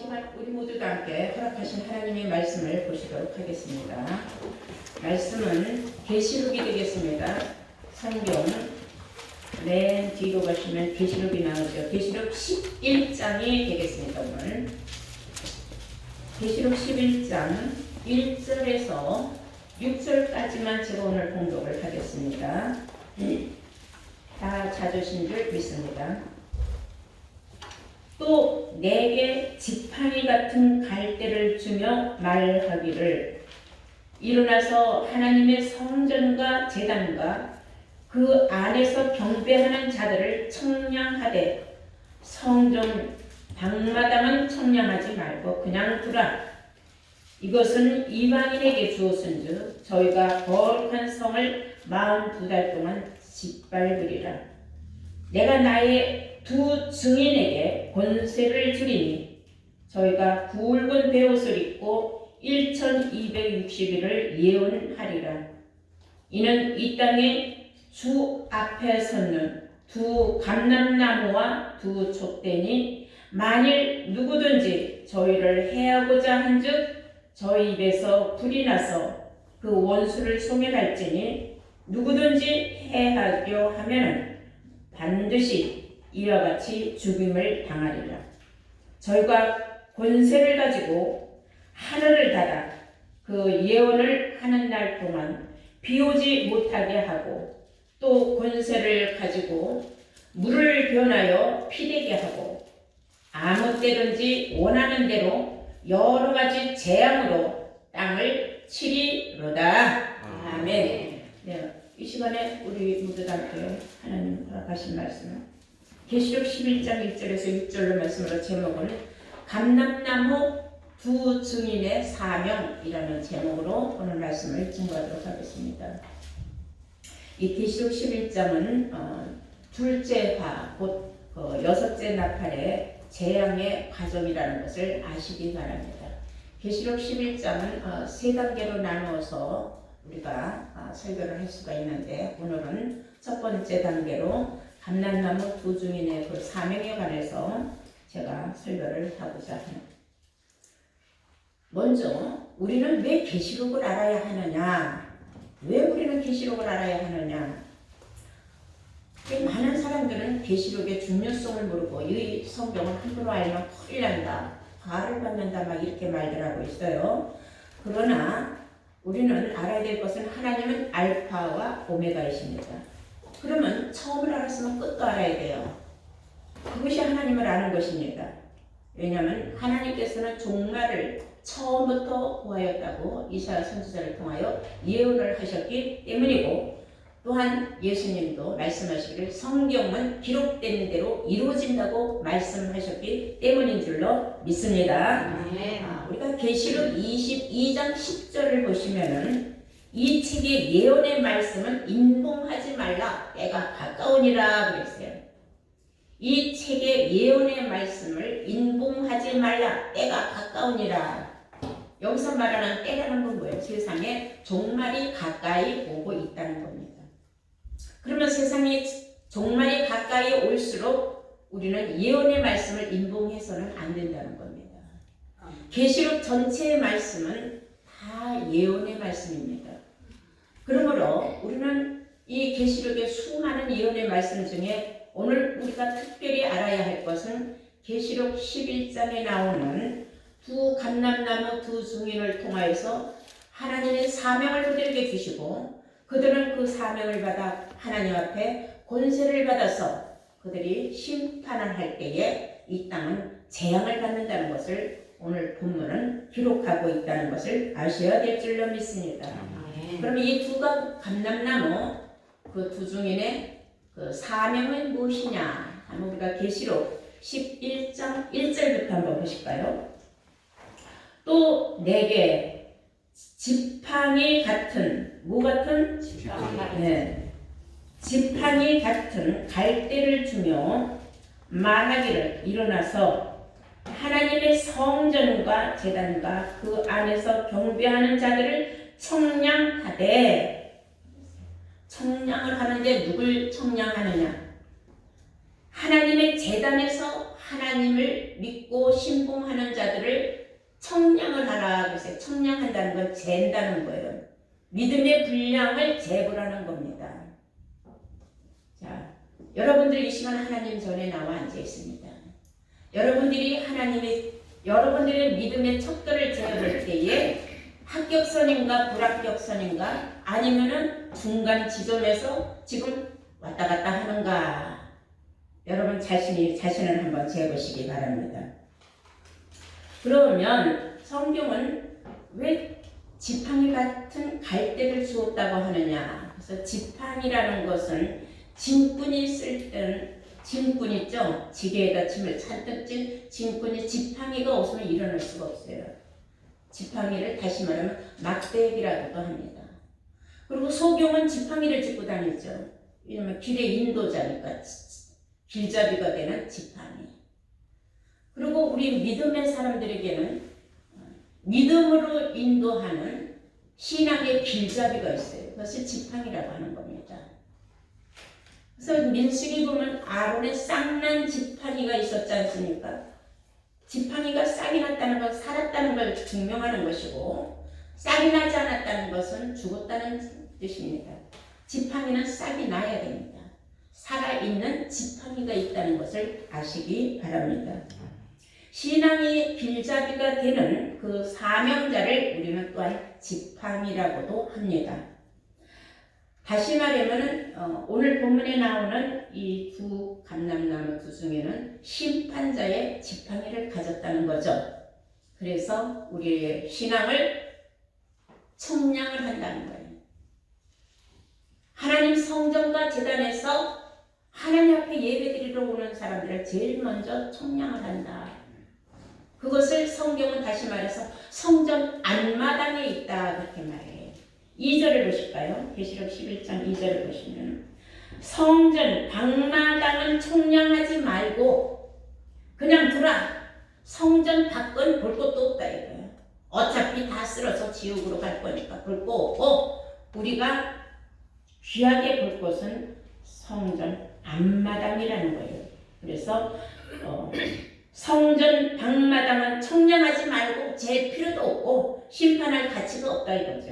시간 우리 모두가 함께 허락하신 하나님의 말씀을 보시도록 하겠습니다. 말씀은 계시록이 되겠습니다. 성경 맨 뒤로 가시면 계시록이 나오죠. 계시록 11장이 되겠습니다. 오늘 계시록 11장 1절에서 6절까지만 제가 오늘 공독을 하겠습니다. 다 찾으신 줄 믿습니다. 또 내게 지팡이 같은 갈대를 주며 말하기를 일어나서 하나님의 성전과 제단과 그 안에서 경배하는 자들을 청량하되 성전 방마당은 청량하지 말고 그냥 두라. 이것은 이방인에게 주었은즉 저희가 거룩한 성을 42달 동안 짓밟으리라. 내가 나의 두 증인에게 권세를 주리니 저희가 굵은 베옷을 입고 1260일을 예언하리라. 이는 이 땅에 주 앞에 섰는 두 감람나무와 두 촉대니 만일 누구든지 저희를 해하고자 한즉 저희 입에서 불이 나서 그 원수를 소멸할지니 누구든지 해하려 하면 반드시 이와 같이 죽임을 당하리라. 저희가 권세를 가지고 하늘을 닫아 그 예언을 하는 날 동안 비오지 못하게 하고 또 권세를 가지고 물을 변하여 피되게 하고 아무 때든지 원하는 대로 여러 가지 재앙으로 땅을 치리로다. 아멘. 네, 이 시간에 우리 모두 함께 하나님 허락하신 말씀을 계시록 11장 1절에서 6절로 말씀으로 제목을 감람나무 두 증인의 사명이라는 제목으로 오늘 말씀을 증거하도록 하겠습니다. 이 계시록 11장은 둘째 화, 곧 여섯째 나팔의 재앙의 과정이라는 것을 아시기 바랍니다. 계시록 11장은 세 단계로 나누어서 우리가 설교를 할 수가 있는데 오늘은 첫 번째 단계로 감람나무 두 증인의 그 사명에 관해서 제가 설교를 하고자 합니다. 먼저 우리는 왜 계시록을 알아야 하느냐? 왜 우리는 계시록을 알아야 하느냐? 많은 사람들은 계시록의 중요성을 모르고 이 성경을 함부로 알면 큰일 난다, 화를 받는다 막 이렇게 말들 하고 있어요. 그러나 우리는 알아야 될 것은 하나님은 알파와 오메가이십니다. 그러면 처음을 알았으면 끝도 알아야 돼요. 그것이 하나님을 아는 것입니다. 왜냐하면 하나님께서는 종말을 처음부터 보하였다고 이사야 선지자를 통하여 예언을 하셨기 때문이고, 또한 예수님도 말씀하시기를 성경은 기록된 대로 이루어진다고 말씀하셨기 때문인 줄로 믿습니다. 우리가 계시록 22장 10절을 보시면은 이 책의 예언의 말씀은 인봉하지 말라, 때가 가까우니라 그랬어요. 이 책의 예언의 말씀을 인봉하지 말라, 때가 가까우니라. 여기서 말하는 때라는 건 뭐예요? 세상에 종말이 가까이 오고 있다는 겁니다. 그러면 세상에 종말이 가까이 올수록 우리는 예언의 말씀을 인봉해서는 안 된다는 겁니다. 계시록 전체의 말씀은 다 예언의 말씀입니다. 그러므로 우리는 이 계시록의 수많은 예언의 말씀 중에 오늘 우리가 특별히 알아야 할 것은 계시록 11장에 나오는 두 감람나무 두 증인을 통하여서 하나님의 사명을 그들에게 주시고 그들은 그 사명을 받아 하나님 앞에 권세를 받아서 그들이 심판을 할 때에 이 땅은 재앙을 받는다는 것을 오늘 본문은 기록하고 있다는 것을 아셔야 될 줄로 믿습니다. 그러면 이 두 감람나무 그 두 증인의 그 사명은 무엇이냐 하면 우리가 계시록 11장 1절부터 한번 보실까요? 또 내게 지팡이 같은 뭐 같은? 지팡이 같은 갈대를 주며 말하기를 일어나서 하나님의 성전과 제단과 그 안에서 경배하는 자들을 청량하되, 청량을 하는데 누굴 청량하느냐? 하나님의 제단에서 하나님을 믿고 신봉하는 자들을 청량을 하라. 그래서 청량한다는 건 잰다는 거예요. 믿음의 분량을 재고라는 겁니다. 자, 여러분들 이 시간 하나님 전에 나와 앉아 있습니다. 여러분들이 여러분들의 믿음의 척도를 재볼 때에 합격선인가 불합격선인가 아니면은 중간 지점에서 지금 왔다 갔다 하는가, 여러분 자신을 한번 재보시기 바랍니다. 그러면 성경은 왜 지팡이 같은 갈대를 주었다고 하느냐? 그래서 지팡이라는 것은 짐꾼이 쓸 때는, 짐꾼 있죠? 지게에다 짐을 잔뜩 찐 짐꾼이 지팡이가 없으면 일어날 수가 없어요. 지팡이를 다시 말하면 막대기라고도 합니다. 그리고 소경은 지팡이를 짚고 다녔죠. 왜냐면 길의 인도자니까 길잡이가 되는 지팡이. 그리고 우리 믿음의 사람들에게는 믿음으로 인도하는 신앙의 길잡이가 있어요. 그것을 지팡이라고 하는 겁니다. 그래서 민수기 보면 아론의 쌍난 지팡이가 있었지 않습니까? 지팡이가 싹이 났다는 건 살았다는 걸 증명하는 것이고, 싹이 나지 않았다는 것은 죽었다는 뜻입니다. 지팡이는 싹이 나야 됩니다. 살아있는 지팡이가 있다는 것을 아시기 바랍니다. 신앙의 길잡이가 되는 그 사명자를 우리는 또한 지팡이라고도 합니다. 다시 말하면 오늘 본문에 나오는 이 두 감람나무 두 중에는 심판자의 지팡이를 가졌다는 거죠. 그래서 우리의 신앙을 청량을 한다는 거예요. 하나님 성전과 제단에서 하나님 앞에 예배드리러 오는 사람들을 제일 먼저 청량을 한다. 그것을 성경은 다시 말해서 성전 안마당에 있다 그렇게 말해요. 2절을 보실까요? 계시록 11장 2절을 보시면 성전 방마당은 청량하지 말고 그냥 두라. 성전 밖은 볼 것도 없다 이거예요. 어차피 다 쓸어서 지옥으로 갈 거니까 볼 거 없고 우리가 귀하게 볼 것은 성전 앞마당이라는 거예요. 그래서 성전 방마당은 청량하지 말고 잴 필요도 없고 심판할 가치가 없다 이거죠.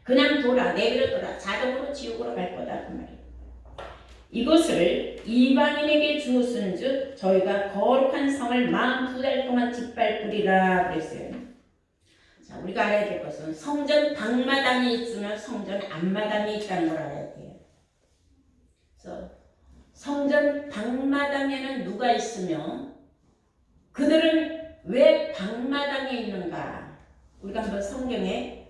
그냥 돌아 내버려둬라. 자동으로 지옥으로 갈 거다 그 말이에요. 이것을 이방인에게 주었은 즉 저희가 거룩한 성을 42달 동안 짓밟으리라 그랬어요. 자, 우리가 알아야 될 것은 성전 방마당이 있으면 성전 앞마당이 있다는 걸 알아야 돼요. 그래서 성전 방마당에는 누가 있으며 그들은 왜 방마당에 있는가? 우리가 한번 성경에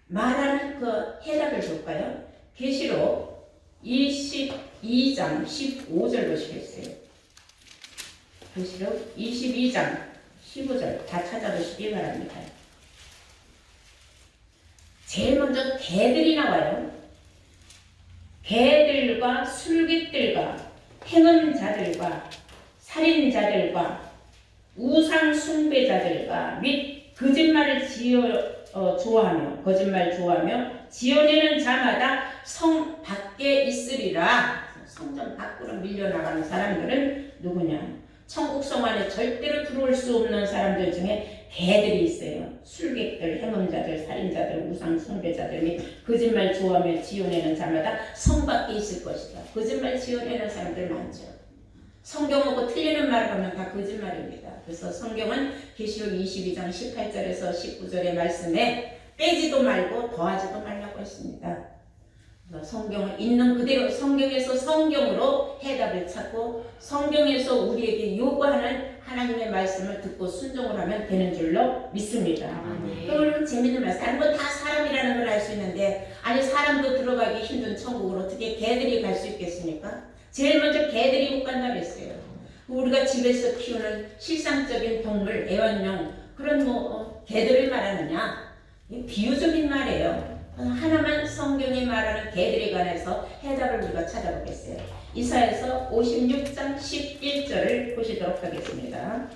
말하는 그 해답을 볼까요? 계시록 22장 15절 보시겠어요? 계시록 22장 15절 다 찾아보시기 바랍니다. 제일 먼저 개들이 나와요. 개들과 술객들과 행음자들과 살인자들과 우상 숭배자들과 및 거짓말 좋아하며 지어내는 자마다 성 밖에 있으리라. 성전 밖으로 밀려나가는 사람들은 누구냐? 천국 성 안에 절대로 들어올 수 없는 사람들 중에 개들이 있어요. 술객들, 행음자들, 살인자들, 우상 숭배자들 및 거짓말 좋아하며 지어내는 자마다 성 밖에 있을 것이다. 거짓말 지어내는 사람들 많죠. 성경하고 틀리는 말을 하면 다 거짓말입니다. 그래서 성경은 계시록 22장 18절에서 19절의 말씀에 빼지도 말고 더하지도 말라고 했습니다. 성경을 있는 그대로 성경에서 성경으로 해답을 찾고 성경에서 우리에게 요구하는 하나님의 말씀을 듣고 순종을 하면 되는 줄로 믿습니다. 그럼 재밌는 말씀. 다른 건 다 사람이라는 걸 알 수 있는데 아니 사람도 들어가기 힘든 천국으로 어떻게 개들이 갈 수 있겠습니까? 제일 먼저 개들이 못 간다고 했어요. 우리가 집에서 키우는 실상적인 동물, 애완용 그런 개들을 말하느냐? 비유적인 말이에요. 하나만 성경이 말하는 개들에 관해서 해답을 우리가 찾아보겠어요. 이사야서 56장 11절을 보시도록 하겠습니다.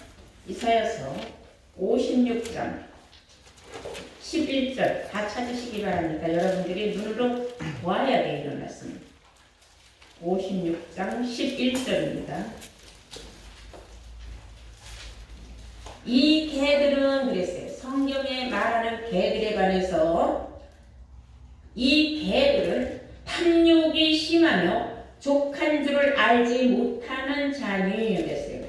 이사야서 56장 11절 다 찾으시기 바랍니다. 여러분들이 눈으로 보아야 돼 이런 말씀. 56장 11절입니다. 이 개들은 그랬어요. 성경에 말하는 개들에 관해서 이 개들은 탐욕이 심하며 족한 줄을 알지 못하는 자니 그랬어요.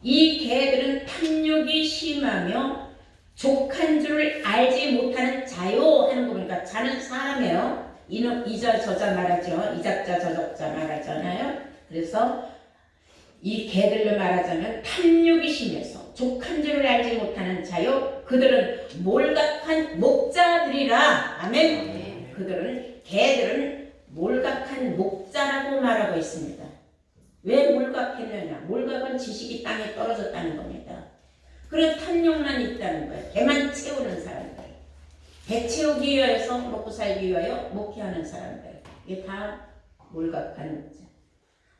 이 개들은 탐욕이 심하며 족한 줄을 알지 못하는 자요 하는 거 보니까 자는 사람이에요. 이자 저자 말하죠. 이작자 저작자 말하잖아요. 그래서 이 개들로 말하자면 탐욕이 심해서 족한 줄을 알지 못하는 자요. 그들은 몰각한 목자들이라. 아멘. 그들은 개들은 몰각한 목자라고 말하고 있습니다. 왜 몰각했느냐? 몰각은 지식이 땅에 떨어졌다는 겁니다. 그런 탐욕만 있다는 거예요. 배만 채우는 사람들. 배 채우기 위해서 먹고 살기 위하여 목회하는 사람들. 이게 다 몰각한 목자.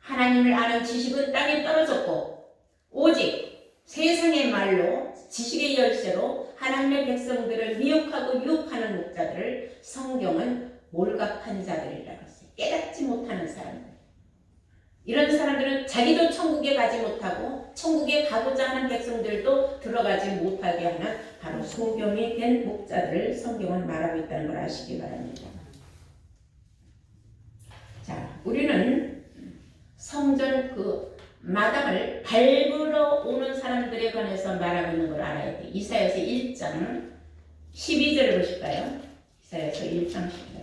하나님을 아는 지식은 땅에 떨어졌고 오직 세상의 말로 지식의 열쇠로 하나님의 백성들을 미혹하고 유혹하는 목자들을 성경은 몰각한 자들이라고 했어요. 깨닫지 못하는 사람들. 이런 사람들은 자기도 천국에 가지 못하고 천국에 가고자 하는 백성들도 들어가지 못하게 하는 바로 소경이 된 목자들을 성경은 말하고 있다는 걸 아시기 바랍니다. 자, 우리는 성전 그 마당을 밟으러 오는 사람들에 관해서 말하고 있는 걸 알아야 돼. 이사야서 1장 12절을 보실까요? 이사야서 1장 12절.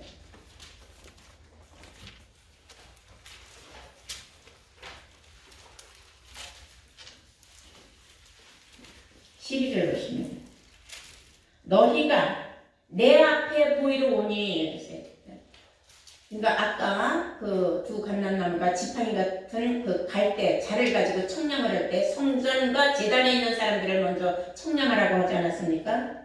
12절 보시면 너희가 내 앞에 보이러 오니 그러니까 아까 그 두 감람나무가 지팡이 같은 그 갈대 자를 가지고 청량을 할 때 성전과 제단에 있는 사람들을 먼저 청량하라고 하지 않았습니까?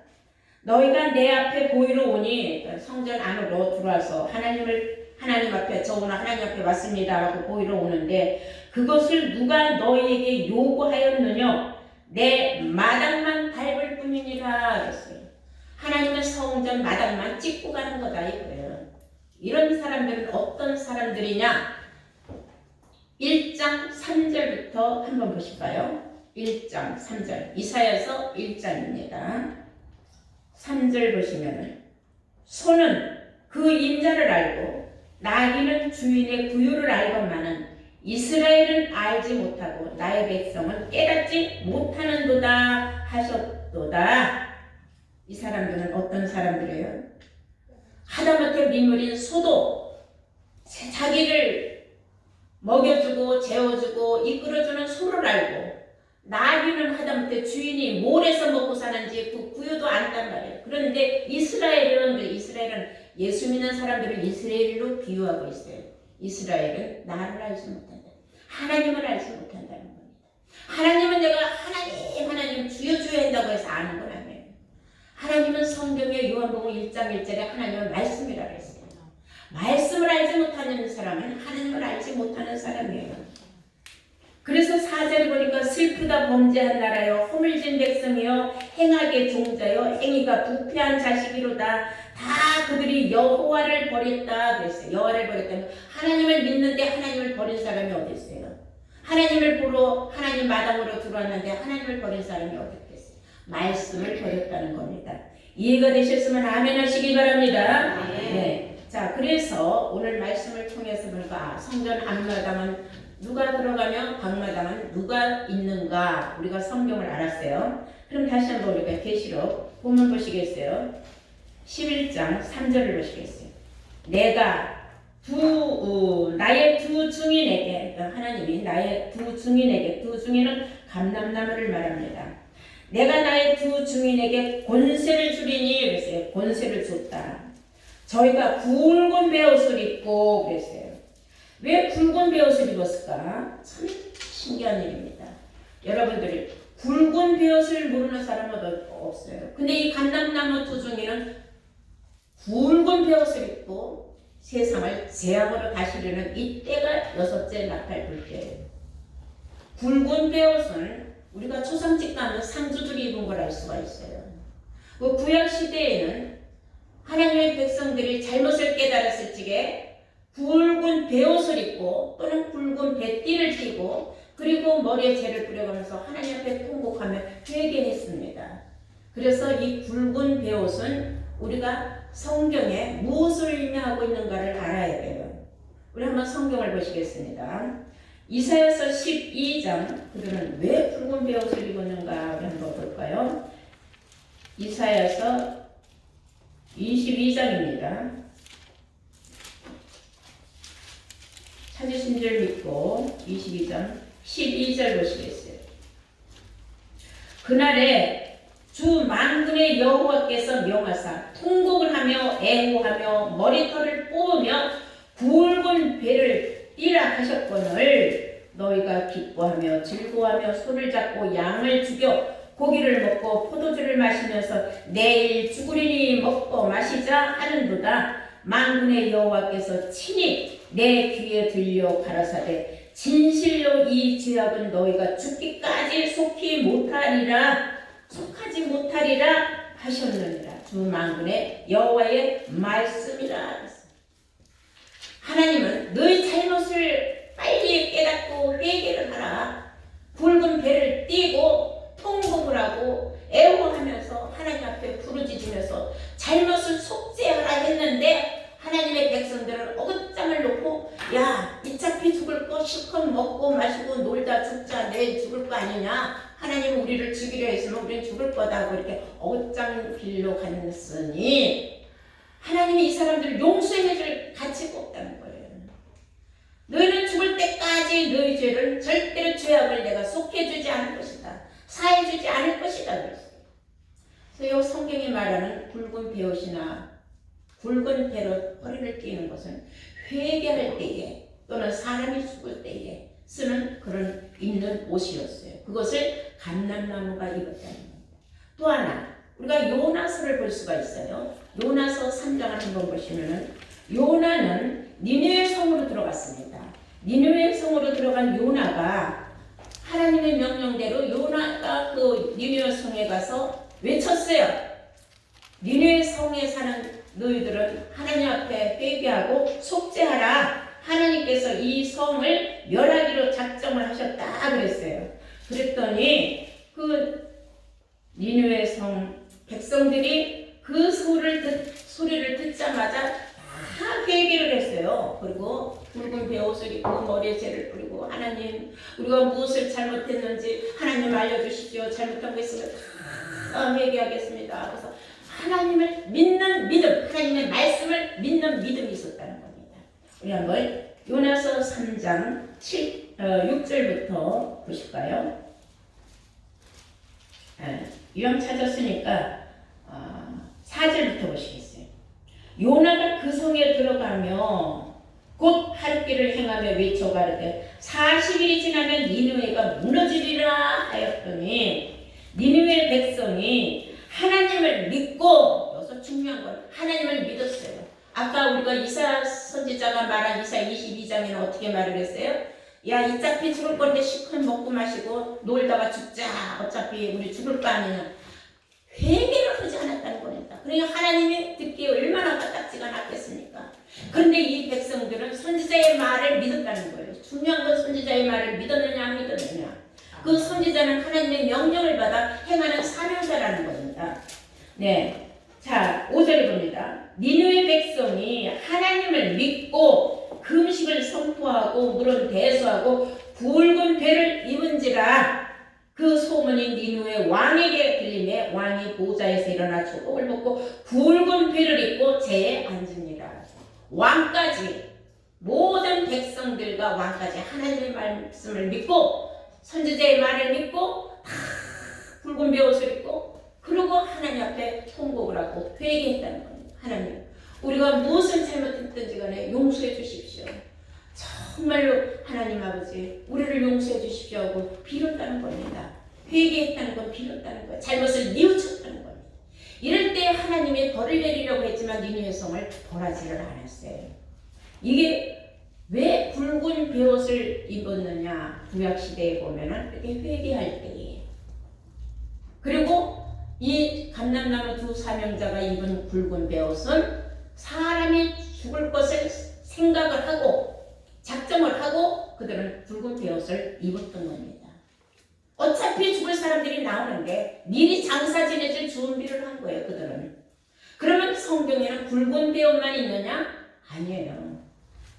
너희가 내 앞에 보이러 오니 성전 안으로 들어와서 하나님 앞에 저 오늘 하나님 앞에 왔습니다 라고 보이러 오는데 그것을 누가 너희에게 요구하였느냐? 내 마당만 밟을 뿐이니라 그랬어요. 하나님의 성전 마당만 찍고 가는 거다 이거예요. 이런 사람들은 어떤 사람들이냐? 1장 3절부터 한번 보실까요? 1장 3절 이사야서 1장입니다. 3절 보시면 소는 그 인자를 알고 나귀는 주인의 구유를 알건만은 이스라엘은 알지 못하고 나의 백성은 깨닫지 못하는도다 하셨도다. 이 사람들은 어떤 사람들이에요? 하다못해 민물인 소도 자기를 먹여주고 재워주고 이끌어주는 소를 알고 나귀는 하다못해 주인이 뭘해서 먹고 사는지 그 구유도 안단 말이에요. 그런데 이스라엘은 예수 믿는 사람들을 이스라엘로 비유하고 있어요. 이스라엘은 나를 알지 못한다. 하나님을 알지 못한다는 겁니다. 하나님은 내가 하나님 주여 한다고 해서 아는 건 아니에요. 하나님은 성경의 요한복음 1장 1절에 하나님은 말씀이라고 했어요. 말씀을 알지 못하는 사람은 하나님을 알지 못하는 사람이에요. 그래서 4절에 보니까 슬프다 범죄한 나라여 허물진 백성이여 행악의 종자여 행위가 부패한 자식이로다. 다 그들이 여호와를 버렸다 그랬어요. 여호와를 버렸다면 하나님을 믿는데 하나님을 버린 사람이 어디 있어요? 하나님을 보러 하나님 마당으로 들어왔는데 하나님을 버린 사람이 어디 있겠어요? 말씀을 버렸다는 겁니다. 이해가 되셨으면 아멘 하시기 바랍니다. 네. 자, 그래서 오늘 말씀을 통해서 보니까 성전 앞마당은 누가 들어가면 방마당은 누가 있는가 우리가 성경을 알았어요. 그럼 다시 한번 우리가 계시록 본문 보시겠어요? 11장 3절을 보시겠어요. 내가 나의 두 증인에게 하나님이 나의 두 증인에게 두 증인은 감람나무를 말합니다. 내가 나의 두 증인에게 권세를 주리니 그랬어요. 권세를 줬다. 저희가 굵은 베옷을 입고 그랬어요. 왜 굵은 베옷을 입었을까? 참 신기한 일입니다. 여러분들이 굵은 베옷을 모르는 사람은 없어요. 근데 이 감람나무 두 증인은 굵은 베옷을 입고 세상을 재앙으로 다스리는 이때가 6째 나팔 불 때예요. 굵은 베옷은 우리가 초상집 가면 상주들이 입은 걸 알 수가 있어요. 그 구약 시대에는 하나님의 백성들이 잘못을 깨달았을 적에 굵은 베옷을 입고 또는 굵은 배띠를 띠고 그 그리고 머리에 죄를 뿌려가면서 하나님 앞에 통곡하며 회개했습니다. 그래서 이 굵은 베옷은 우리가 성경에 무엇을 의미하고 있는가를 알아야 돼요. 우리 한번 성경을 보시겠습니다. 이사야서 12장, 그들은 왜 굵은 베옷을 입었는가 우리 한번 볼까요? 이사야서 22장입니다. 찾으신 줄 믿고 22장 12절 보시겠어요. 그날에 주 만군의 여호와께서 명하사 통곡을 하며 애호하며 머리털을 뽑으며 굵은 배를 띠라 하셨거늘 너희가 기뻐하며 즐거워하며 소를 잡고 양을 죽여 고기를 먹고 포도주를 마시면서 내일 죽으리니 먹고 마시자 하는도다. 만군의 여호와께서 친히 내 귀에 들려 가라사대 진실로 이 죄악은 너희가 죽기까지 속하지 못하리라 하셨느니라. 주 만군의 여호와의 말씀이라. 하나님은 너희 잘못을 빨리 깨닫고 회개를 하라. 굵은 배를 띠고 통곡을 하고 애호하면서 하나님 앞에 부르짖으면서 잘못을 속죄하라 했는데 하나님의 백성들은 어긋장을 놓고 야 어차피 죽을 거 실컷 먹고 마시고 놀다 죽자 내일 죽을 거 아니냐 하나님 우리를 죽이려 했으면 우리는 죽을 거다 하고 이렇게 어긋장 빌려 갔으니 하나님이 이 사람들을 용서해줄 가치가 없다는 거예요. 너희는 죽을 때까지 너희 죄를 절대로 죄악을 내가 속해주지 않을 것이다. 사해주지 않을 것이다 그랬어요. 그래서 이 성경이 말하는 굵은 베옷이나 굵은 배로 허리를 띠는 것은 회개할 때에 또는 사람이 죽을 때에 쓰는 그런 입는 옷이었어요. 그것을 감람나무가 입었다는 겁니다. 또 하나 우리가 요나서를 볼 수가 있어요. 요나서 3장을 한번 보시면은 요나는 니느웨 성으로 들어갔습니다. 니느웨 성으로 들어간 요나가 하나님의 명령대로 요나가 그 니느웨 성에 가서 외쳤어요. 니느웨 성에 사는 너희들은 하나님 앞에 회개하고 속죄하라. 하나님께서 이 성을 멸하기로 작정을 하셨다 그랬어요. 그랬더니 그 니느웨 성 백성들이 그 소리를 듣자마자 다 회개를 했어요. 그리고 굵은 베옷을 입고 머리에 죄를 뿌리고 하나님 우리가 무엇을 잘못했는지 하나님 알려주시죠. 잘못한 거 있으면 다 회개하겠습니다. 그래서 하나님을 믿는 믿음, 하나님의 말씀을 믿는 믿음이 있었다는 겁니다. 우리 한번 요나서 3장 6절부터 보실까요? 유형 찾았으니까 4절부터 보시겠어요. 요나가 그 성에 들어가며 곧 할 길을 행하며 외쳐 가르되 40일이 지나면 니느웨가 무너지리라 하였더니 니느웨 백성이 하나님을 믿고 여기서 중요한 건 하나님을 믿었어요. 아까 우리가 이사 선지자가 말한 이사 22장에는 어떻게 말을 했어요? 야 어차피 죽을 건데 실컷 먹고 마시고 놀다가 죽자 어차피 우리 죽을 거 아니냐 회개를 하지 않았다는 겁니다. 그러니까 하나님이 듣기에 얼마나 까딱지가 났겠습니까? 그런데 이 백성들은 선지자의 말을 믿었다는 거예요. 중요한 건 선지자의 말을 믿었느냐 안 믿었느냐. 그 선지자는 하나님의 명령을 받아 행하는 사명자라는 겁니다. 네, 자 5절에 봅니다. 니느웨 백성이 하나님을 믿고 금식을 선포하고 물은 대수하고 굵은 배를 입은지라 그 소문이 니느웨 왕에게 들리매 왕이 보좌에서 일어나 조복을 벗고 굵은 배를 입고 제에 앉으니라. 왕까지 모든 백성들과 왕까지 하나님의 말씀을 믿고 선지자의 말을 믿고 다 굵은 베옷을 입고 그리고 하나님 앞에 통곡을 하고 회개했다는 겁니다. 하나님 우리가 무엇을 잘못했든지 간에 용서해 주십시오. 정말로 하나님 아버지 우리를 용서해 주십시오 하고 빌었다는 겁니다. 회개했다는 건 빌었다는 거예요. 잘못을 뉘우쳤다는 겁니다. 이럴 때 하나님이 벌을 내리려고 했지만 니느웨 성을 벌하지를 않았어요. 이게 왜 굵은 베옷을 입었느냐 구약시대에 보면은 이렇게 회개할 때에 그리고 이 감람나무 두 사명자가 입은 굵은 베옷은 사람이 죽을 것을 생각을 하고 작정을 하고 그들은 붉은 베옷을 입었던 겁니다. 어차피 죽을 사람들이 나오는데 미리 장사 지내줄 준비를 한 거예요, 그들은. 그러면 성경에는 붉은 베옷만 있느냐? 아니에요.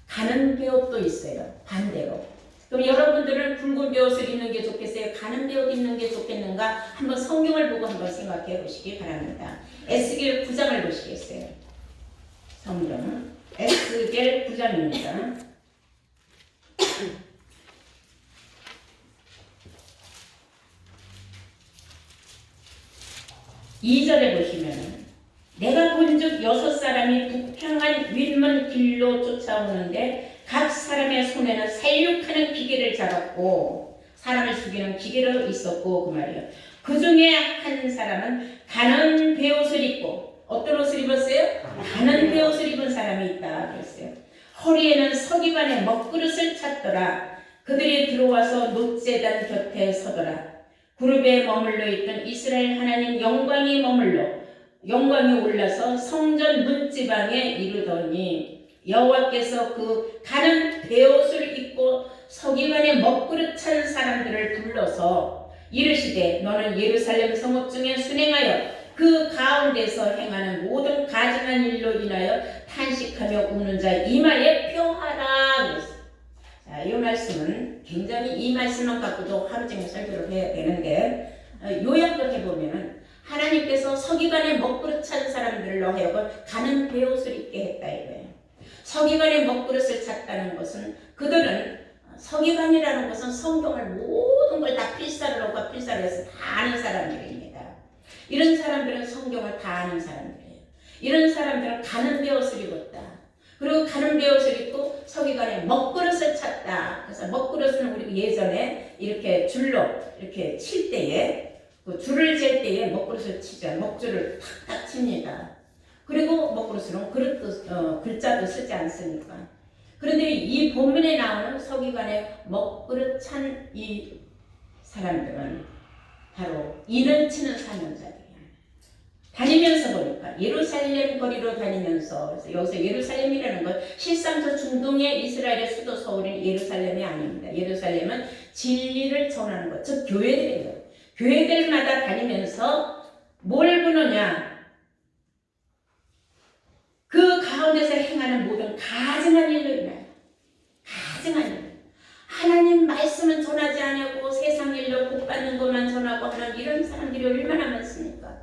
가는 베옷도 있어요, 반대로. 그럼 여러분들은 붉은 베옷을 입는 게 좋겠어요? 가는 베옷 입는 게 좋겠는가? 한번 성경을 보고 한번 생각해 보시기 바랍니다. 에스겔 9장을 보시겠어요? 성경 에스겔 9장입니다. 2절에 보시면 내가 본즉 6사람이 북향한 윗먼 길로 쫓아오는데 각 사람의 손에는 살육하는 기계를 잡았고 사람을 죽이는 기계로 있었고 그 말이에요. 그 중에 한 사람은 가는 베옷을 입고 어떤 옷을 입었어요? 가는 베옷을 입은 사람이 있다 그랬어요. 허리에는 서기관의 먹그릇을 찼더라. 그들이 들어와서 놋제단 곁에 서더라. 그룹에 머물러 있던 이스라엘 하나님 영광이 올라서 성전 문지방에 이르더니 여호와께서 그 가는 베옷을 입고 서기관의 먹그릇 찬 사람들을 불러서 이르시되 너는 예루살렘 성읍 중에 순행하여 그 가운데서 행하는 모든 가증한 일로 인하여 탄식하며 우는 자 이마에 표하라 그랬어요. 자, 이 말씀은 굉장히 이 말씀만 갖고도 하루 종일 설교를 해야 되는데 요약을 해보면 하나님께서 서기관의 먹그릇 찬 사람들로 하여금 가는 베옷을 입게 했다 이거예요. 서기관의 먹그릇을 찼다는 것은 그들은 서기관이라는 것은 성경을 모든 걸 다 필사를 하고 필사를 해서 다 아는 사람들입니다. 이런 사람들은 성경을 다 아는 사람들이에요. 이런 사람들은 가는 베옷을 입었다. 그리고 가는 베옷을 입고 서기관의 먹그릇을 찼다. 그래서 먹그릇은 우리 예전에 이렇게 줄로 이렇게 칠 때에 그 줄을 잴 때에 먹그릇을 치자. 먹줄을 탁탁 칩니다. 그리고 먹그릇으로는 글자도 쓰지 않습니까? 그런데 이 본문에 나오는 서기관의 먹그릇 찬 이 사람들은 바로 인을 치는 사명자들이에요. 다니면서 보니까 예루살렘 거리로 다니면서 그래서 여기서 예루살렘이라는 건 실상 저 중동의 이스라엘의 수도 서울인 예루살렘이 아닙니다. 예루살렘은 진리를 전하는 것, 즉 교회들이에요. 교회들마다 다니면서 뭘 보느냐? 그 가운데서 행하는 모든 가증한 일로 인하여 가증한 일. 하나님 말씀은 전하지 않고 세상 일로 복받는 것만 전하고 하는 이런 사람들이 얼마나 많습니까?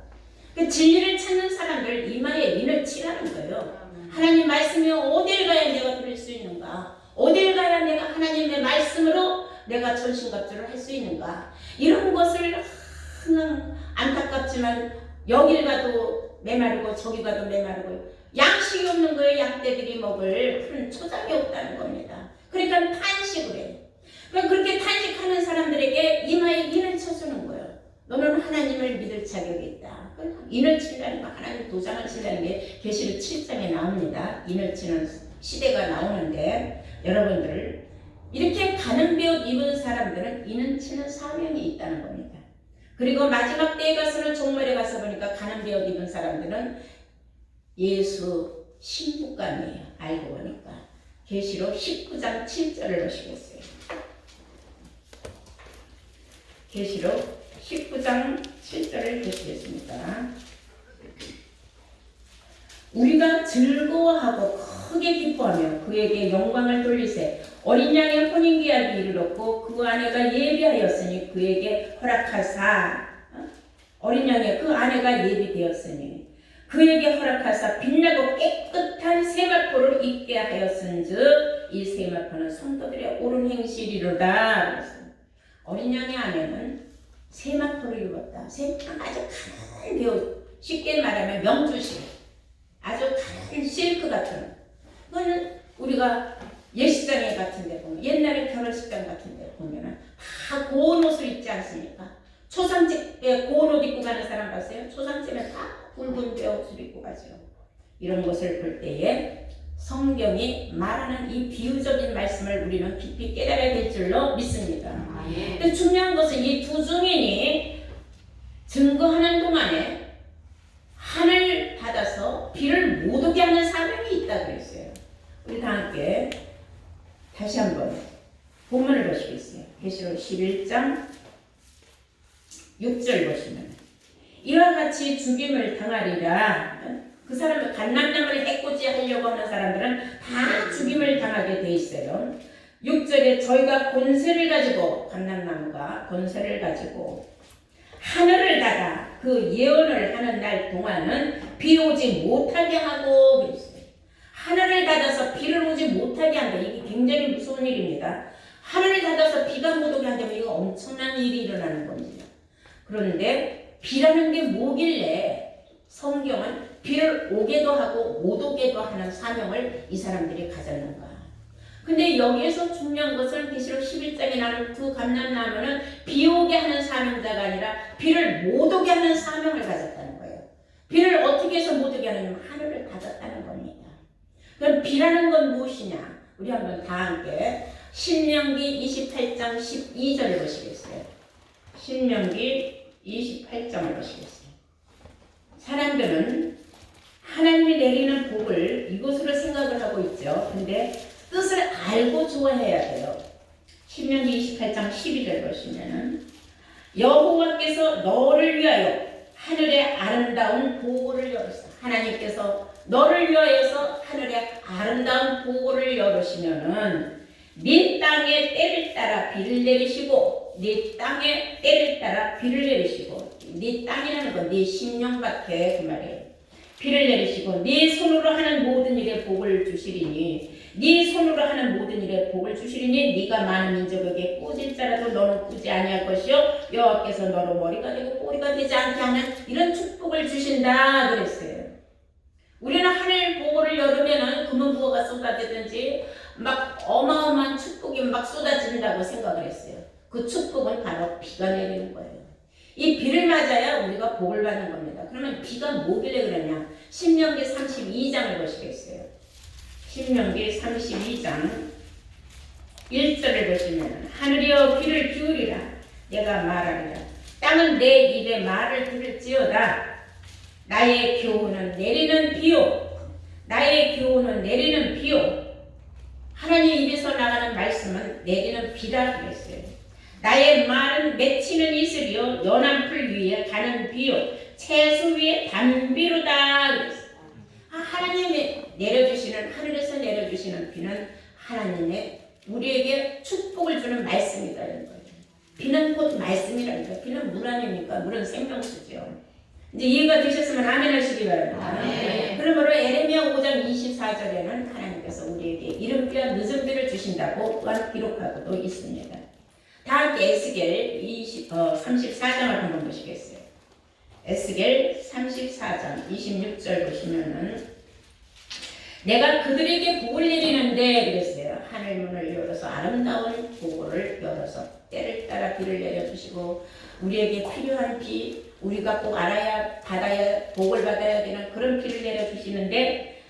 그 진리를 찾는 사람들 이마에 인을 치라는 거예요. 하나님 말씀이 어딜 가야 내가 들을 수 있는가? 어딜 가야 내가 하나님의 말씀으로 내가 전신갑주를 할 수 있는가? 이런 것을 항상 안타깝지만 여길 가도 메마르고 저기 가도 메마르고 양식이 없는 거예요. 양떼들이 먹을 푸른 초장이 없다는 겁니다. 그러니까 탄식을 해요. 그러니까 그렇게 탄식하는 사람들에게 이마에 인을 쳐주는 거예요. 너는 하나님을 믿을 자격이 있다. 인을 친다는 거, 하나님 도장을 친다는 게 계시록 7장에 나옵니다. 인을 치는 시대가 나오는데 여러분들 이렇게 가는 베옷 입은 사람들은 인을 치는 사명이 있다는 겁니다. 그리고 마지막 때에 가서는 종말에 가서 보니까 가는 베옷 입은 사람들은 예수 신부감이에요. 알고 보니까 계시록 19장 7절을 보시겠어요. 계시록 19장 7절을 보시겠습니다. 우리가 즐거워하고 크게 기뻐하며 그에게 영광을 돌리세 어린 양의 혼인계약이 이르렀고 그 아내가 예비하였으니 그에게 허락하사 어린 양의 그 아내가 예비되었으니 그에게 허락하사 빛나고 깨끗한 세마포를 입게 하였은즉 이 세마포는 성도들의 옳은 행실이로다. 어린 양의 아내는 세마포를 입었다. 세마포는 아주 가는 베옷, 쉽게 말하면 명주실, 아주 가는 실크 같은. 그거는 우리가 예식장에 같은 데 보면, 옛날에 결혼식장 같은 데 보면 다 고운 옷을 입지 않습니까? 초상집에 고운 옷 입고 가는 사람 봤어요? 초상집에 다 붉은 베옷을 입고 가죠. 이런 것을 볼 때에 성경이 말하는 이 비유적인 말씀을 우리는 깊이 깨달아야 될 줄로 믿습니다. 근데 중요한 것은 이 두 증인이 증거하는 동안에 하늘 받아서 비를 못 오게 하는 사명이 있다 그랬어요. 우리 다 함께 다시 한번 11장 6절 보시면 이와 같이 죽임을 당하리라. 그 사람은 감람나무를 해코지 하려고 하는 사람들은 다 죽임을 당하게 돼 있어요. 6절에 저희가 권세를 가지고 감람나무가 권세를 가지고 하늘을 닫아 그 예언을 하는 날 동안은 비 오지 못하게 하고 그랬어요. 하늘을 닫아서 비를 오지 못하게 한다. 이게 굉장히 무서운 일입니다. 하늘을 닫아서 비가 못 오게 한다면 이거 엄청난 일이 일어나는 겁니다. 그런데 비라는 게 뭐길래 성경은 비를 오게도 하고 못 오게도 하는 사명을 이 사람들이 가졌는가. 근데 여기에서 중요한 것은 계시록 11장에 나오는 그 감람나무는 비 오게 하는 사명자가 아니라 비를 못 오게 하는 사명을 가졌다는 거예요. 비를 어떻게 해서 못 오게 하느냐면 하늘을 닫았다는 겁니다. 그럼 비라는 건 무엇이냐? 우리 한번 다 함께 신명기 28장 12절을 보시겠어요? 신명기 28장을 보시겠어요? 사람들은 하나님이 내리는 복을 이것으로 생각을 하고 있죠. 근데 뜻을 알고 좋아해야 돼요. 신명기 28장 12절 보시면은 여호와께서 너를 위하여 하늘의 아름다운 보고를 열으사. 하나님께서 너를 위하여서 하늘의 아름다운 보고를 열으시면은 네 땅의 때를 따라 비를 내리시고 네 땅의 때를 따라 비를 내리시고 네 땅이라는 건 네 심령밭에 그 말이에요. 비를 내리시고 네 손으로 하는 모든 일에 복을 주시리니 네 손으로 하는 모든 일에 복을 주시리니 네가 많은 민족에게 꾸질자라도 너는 꾸지 아니할 것이요 여호와께서 너로 머리가 되고 꼬리가 되지 않게 하는 이런 축복을 주신다 그랬어요. 우리는 하늘 보고를 열으면은 금은부호가 쏟아지든지 막 어마어마한 축복이 막 쏟아진다고 생각을 했어요. 그 축복은 바로 비가 내리는 거예요. 이 비를 맞아야 우리가 복을 받는 겁니다. 그러면 비가 뭐길래 그러냐? 신명기 32장을 보시겠어요? 신명기 32장 1절을 보시면 하늘이여 귀를 기울이라 내가 말하리라 땅은 내 입의 말을 들을지어다 나의 교훈은 내리는 비요 나의 교훈은 내리는 비요 하나님 입에서 나가는 말씀은 내리는 비라 그랬어요. 나의 말은 맺히는 이슬이요 연한 풀 위에 가는 비요 채수 위에 단비로다 그랬어요. 하나님이 내려주시는 하늘에서 내려주시는 비는 하나님의 우리에게 축복을 주는 말씀이라는 거예요. 비는 곧 말씀이라는 거예요. 비는 물 아닙니까? 물은 생명수죠. 이제 이해가 되셨으면 아멘 하시기 바랍니다. 그러므로 에레미야 5장 24절에는 하나님께서 우리에게 이른비와 늦은비를 주신다고 또한 기록하고도 있습니다. 다 함께 에스겔 34장을 한번 보시겠어요? 에스겔 34장 26절 보시면은 내가 그들에게 복을 내리는데 그랬어요. 하늘문을 열어서 아름다운 보고를 열어서 때를 따라 비를 내려주시고 우리에게 필요한 비 우리가 꼭 알아야 받아야 복을 받아야 되는 그런 비를 내려주시는데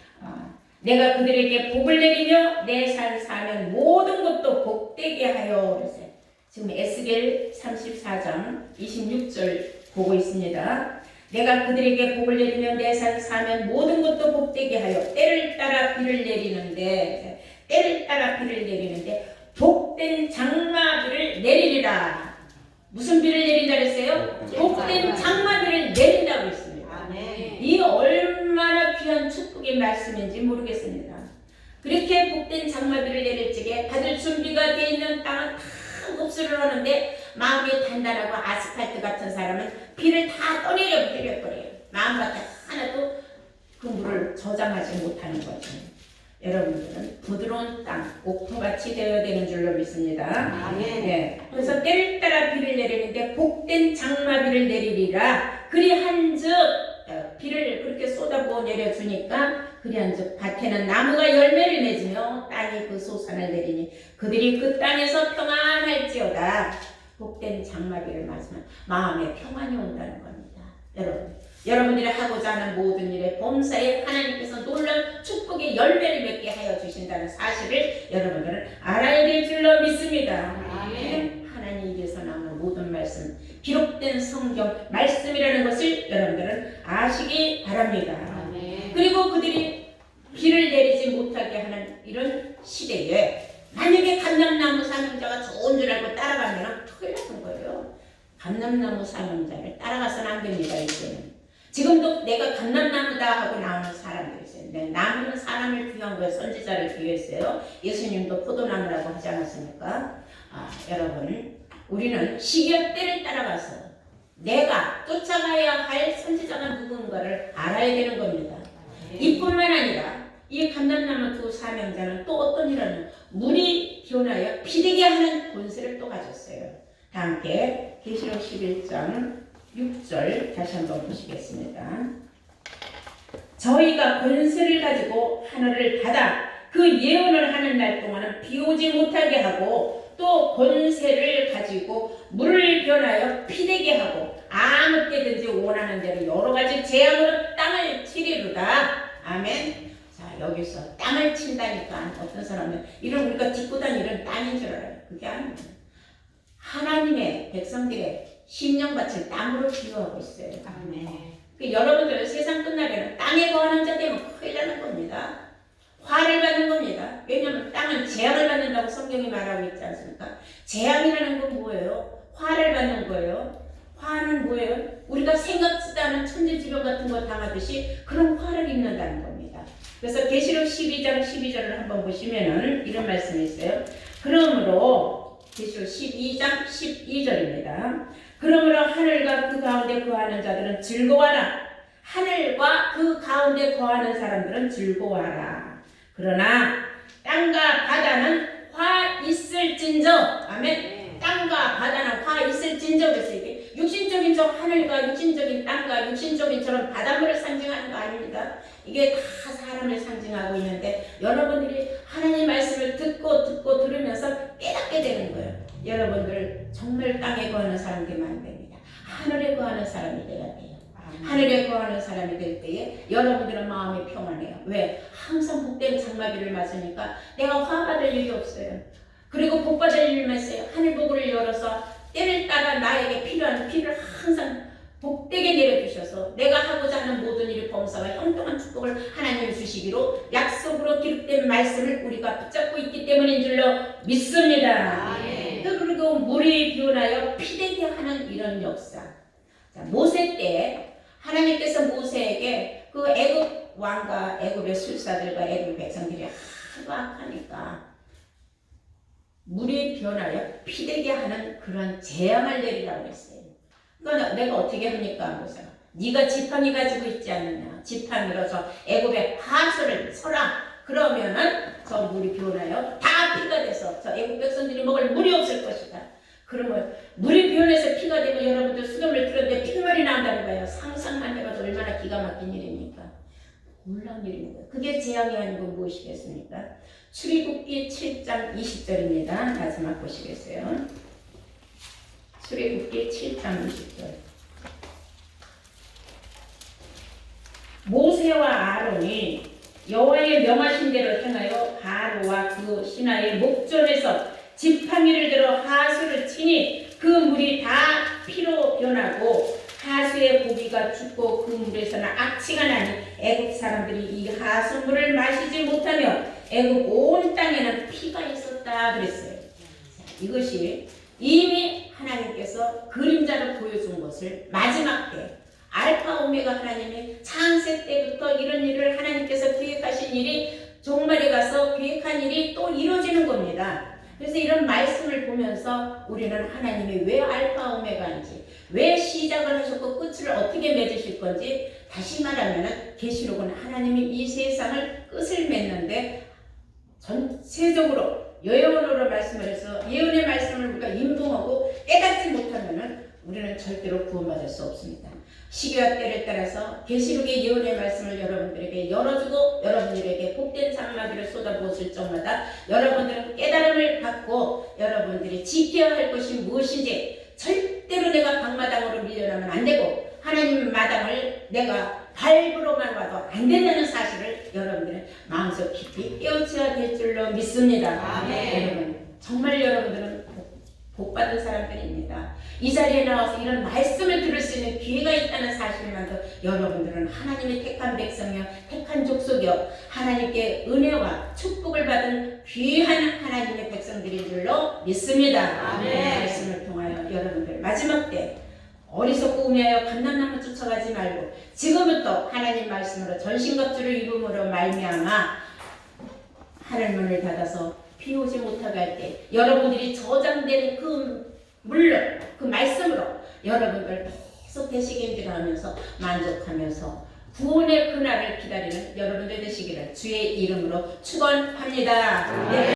내가 그들에게 복을 내리며 내 산 사면 모든 것도 복되게 하여 그랬어요. 지금 에스겔 34장 26절 보고 있습니다. 내가 그들에게 복을 내리며 내 산 사면 모든 것도 복되게 하여 때를 따라 비를 내리는데 때를 따라 비를 내리는데 복된 장마비를 내리리라. 무슨 비를 내린다 그랬어요? 복된 장마비를 내린다고 했습니다. 이 얼마나 귀한 축복의 말씀인지 모르겠습니다. 그렇게 복된 장마비를 내릴 적에 받을 준비가 되어 있는 땅은 다 흡수를 하는데 마음이 단단하고 아스팔트 같은 사람은 비를 다 떠내려 버려요. 마음밭에 하나도 그 물을 저장하지 못하는 거죠. 여러분들은 부드러운 땅, 옥토밭이 되어야 되는 줄로 믿습니다. 네. 그래서 때를 따라 비를 내리는데 복된 장마비를 내리리라. 그리한즉 비를 그렇게 쏟아부어 내려주니까 그리한즉 밭에는 나무가 열매를 맺으며 땅이 그 소산을 내리니 그들이 그 땅에서 평안할지어다. 복된 장마비를 맞으면 마음에 평안이 온다는 겁니다. 여러분들이 하고자 하는 모든 일에 범사에 하나님께서 놀라운 축복의 열매를 맺게 하여 주신다는 사실을 여러분들은 알아야 될 줄로 믿습니다. 하나님 입에서 나오는 모든 말씀, 기록된 성경 말씀이라는 것을 여러분들은 아시기 바랍니다. 그리고 그들이 비를 내리지 못하게 하는 이런 시대에 만약에 감람나무 사명자가 좋은 줄 알고 따라가면 큰일 났던 거예요. 감람나무 사명자를 따라가서는 안 됩니다. 이제는. 지금도 내가 감람나무다 하고 나오는 사람들이 있어요. 네, 나무는 사람을 귀한 거예요. 선지자를 귀했어요. 예수님도 포도나무라고 하지 않았습니까? 여러분, 우리는 시기와 때를 따라가서 내가 쫓아가야 할 선지자가 누군가를 알아야 되는 겁니다. 이뿐만 아니라 이 감람나무 두 사명자는 또 어떤 일을 물이 변하여 피되게 하는 권세를 또 가졌어요. 다 함께 계시록 11장 6절 다시 한번 보시겠습니다. 저희가 권세를 가지고 하늘을 닫아 그 예언을 하는 날 동안은 비 오지 못하게 하고 또 권세를 가지고 물을 변하여 피되게 하고 아무 때든지 원하는 대로 여러 가지 재앙으로 땅을 치리로다. 아멘. 자, 여기서 땅을 친다니까 어떤 사람은 이런 우리가 딛고 다니는 땅인 줄 알아요. 그게 아니에요. 하나님의 백성들의 심령밭을 땅으로 비유하고 있어요. 아멘. 여러분들 세상 끝나려면 땅에 거하는 자 되면 큰일 나는 겁니다. 화를 받는 겁니다. 왜냐하면 땅은 재앙을 받는다고 성경이 말하고 있지 않습니까? 재앙이라는 건 뭐예요? 화를 받는 거예요. 화는 뭐예요? 우리가 생각지도 않은 천재지변 같은 거 당하듯이 그런 화를 입는다는 겁니다. 그래서 계시록 12장 12절을 한번 보시면은 이런 말씀이 있어요. 그러므로 계시록 12장 12절입니다. 그러므로 하늘과 그 가운데 거하는 자들은 즐거워하라. 하늘과 그 가운데 거하는 사람들은 즐거워하라. 그러나 땅과 바다는 화 있을진저. 아멘. 땅과 바다는 화 있을진저. 그래서 이게 육신적인 저 하늘과 육신적인 땅과 육신적인 저런 바닷물을 상징하는 거 아닙니다. 이게 다 사람을 상징하고 있는데 여러분들이 하나님 말씀을 듣고 들으면서 깨닫게 되는 거예요. 여러분들 정말 땅에 거하는 사람 되면 안 됩니다. 하늘에 거하는 사람이 돼야 돼요. 하늘에 거하는 사람이 될 때에 여러분들은 마음이 평안해요. 왜? 항상 복된 장마비를 맞으니까 내가 화받을 일이 없어요. 그리고 복받을 일만 있어요. 하늘 복을 열어서 때를 따라 나에게 필요한 피를 항상 복되게 내려주셔서 내가 하고자 하는 모든 일이 범사와 형통한 축복을 하나님이 주시기로 약속으로 기록된 말씀을 우리가 붙잡고 있기 때문인 줄로 믿습니다. 그리고 물이 변하여 피되게 하는 이런 역사. 자, 모세 때 하나님께서 모세에게 그 애굽 왕과 애굽의 술사들과 애굽 백성들이 하도 악하니까 물이 변하여 피되게 하는 그런 재앙을 내리라고 했어요. 그러니까 내가 어떻게 합니까? 그래서 네가 지팡이 가지고 있지 않느냐. 지팡이로서 애굽의 하수를 서라. 그러면은 저 물이 변하여 다 피가 돼서 저 애굽 백성들이 먹을 물이 없을 것이다. 그러면 물이 변해서 피가 되면 여러분들 수돗물 들었는데 핏물이 나온다는 거예요. 상상만 해봐도 얼마나 기가 막힌 일입니까? 놀라운 일입니다. 그게 재앙이 아니고 무엇이겠습니까? 출애굽기 7장 20절입니다. 마지막 보시겠어요? 출애굽기 7장 20절. 모세와 아론이 여호와의 명하신 대로 행하여 바로와 그 신하의 목전에서 지팡이를 들어 하수를 치니 그 물이 다 피로 변하고 하수의 고기가 죽고 그 물에서는 악취가 나니 애굽 사람들이 이 하수물을 마시지 못하며 애굽 온 땅에는 피가 있었다 그랬어요. 자, 이것이 이미 하나님께서 그림자로 보여준 것을 마지막 때 알파 오메가 하나님이 창세 때부터 이런 일을 하나님께서 계획하신 일이 종말에 가서 계획한 일이 또 이루어지는 겁니다. 그래서 이런 말씀을 보면서 우리는 하나님이 왜 알파 오메가인지, 왜 시작을 하셨고 끝을 어떻게 맺으실 건지, 다시 말하면 계시록은 하나님이 이 세상을 끝을 맺는데 전체적으로 예언으로 말씀을 해서 예언의 말씀을 우리가 인봉하고 깨닫지 못하면 우리는 절대로 구원받을 수 없습니다. 시기와 때를 따라서 계시록의 예언의 말씀을 여러분들에게 열어주고 여러분들에게 복된 장마비를 쏟아부었을 적마다 여러분들은 깨달음을 받고 여러분들이 지켜야 할 것이 무엇인지, 절대로 내가 방마당으로 밀려나면 안 되고 하나님 마당을 내가 밟으로만 와도 안 된다는 사실을 여러분들은 마음속 깊이 깨우쳐야 될 줄로 믿습니다. 아멘. 여러분, 정말 여러분들은 복받은 사람들입니다. 이 자리에 나와서 이런 말씀을 들을 수 있는 기회가 있다는 사실만도 여러분들은 하나님의 택한 백성이요, 택한 족속이요, 하나님께 은혜와 축복을 받은 귀한 하나님의 백성들인 줄로 믿습니다. 아멘. 말씀을 통하여 여러분들 마지막 때 어리석고 우매하여 감람나무 쫓아가지 말고 지금부터 하나님 말씀으로 전신갑주를 입음으로 말미암아 하늘문을 닫아서 비 오지 못하게 할 때 여러분들이 저장된 그 물로 그 말씀으로 여러분들 계속 되시기를 하면서 만족하면서 구원의 그날을 기다리는 여러분들 되시기를 주의 이름으로 축원합니다.